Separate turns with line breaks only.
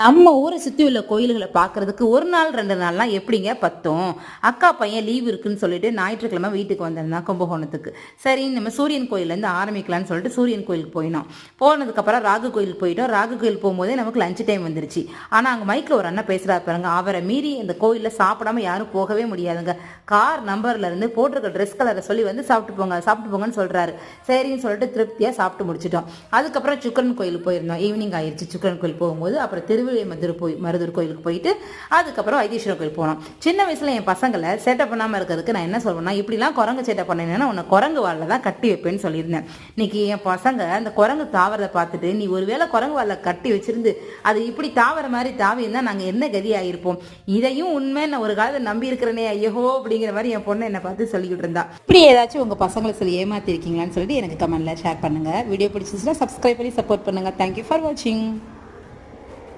நம்ம ஊரை சுற்றி உள்ள கோயில்களை பார்க்கறதுக்கு ஒரு நாள் 2 நாள்லாம் எப்படிங்க பத்தும்? அக்கா பையன் லீவ் இருக்குன்னு சொல்லிட்டு ஞாயிற்றுக்கிழமை வீட்டுக்கு வந்திருந்தான் கும்பகோணத்துக்கு. சரி நம்ம சூரியன் கோயிலேருந்து ஆரம்பிக்கலாம்னு சொல்லிட்டு சூரியன் கோயிலுக்கு போயினோம். போனதுக்கப்புறம் ராகு கோயிலுக்கு போயிட்டோம். ராகு கோயில் போகும்போதே நமக்கு லஞ்ச் டைம் வந்துருச்சு. ஆனால் அங்கே மைக்கில் ஒரு அண்ணன் பேசுகிறாரு பாருங்க, அவரை மீறி இந்த கோயிலில் சாப்பிடாம யாரும் போகவே முடியாதுங்க. கார் நம்பர்ல இருந்து போட்டிருக்க ட்ரெஸ் கலரை சொல்லி வந்து சாப்பிட்டு போங்கன்னு சொல்றாரு. சரின்னு சொல்லிட்டு திருப்தியாக சாப்பிட்டு முடிச்சிட்டோம். அதுக்கப்புறம் சுக்கரன் கோயிலுக்கு போயிருந்தோம். ஈவினிங் ஆயிடுச்சு. சுக்கரன் கோயில் போகும்போது அப்புறம் மருதூர் கோயிலுக்கு போயிட்டு அதுக்கப்புறம் வைத்தீஸ்வரர் கோயில் போனோம். சின்ன வயசுல என் பசங்களை சேட்டை பண்ணாம இருக்கிறதுக்கு நான் என்ன சொல்வேன்னா, இப்படிலாம் குரங்கு சேட்டை பண்ணேன்னா உன்னை குரங்கு வாழ தான் கட்டி வைப்பேன்னு சொல்லியிருந்தேன். இன்னைக்கு என் பசங்க அந்த குரங்கு தாவறதை பார்த்துட்டு, நீ ஒருவேளை குரங்கு வாழ கட்டி வச்சிருந்து அது இப்படி தாவற மாதிரி தாவி இருந்தா நாங்க என்ன கதி ஆகிருப்போம். இதையும் உண்மை நான் ஒரு காலத்தை நம்பி இருக்கிறேனே ஐயோ அப்படிங்கிற மாதிரி என் பொண்ணு என்னை பார்த்து சொல்லிக்கிட்டு இருந்தா. இப்படி ஏதாச்சும் உங்க பசங்களை சொல்லி ஏமாத்திருக்கீங்களான்னு சொல்லிட்டு எனக்கு கமெண்ட்ல ஷேர் பண்ணுங்க. வீடியோ பிடிச்சிச்சுன்னா சப்ஸ்கிரைப் பண்ணி சப்போர்ட் பண்ணுங்க. தேங்க்யூ ஃபார் வாட்சிங்.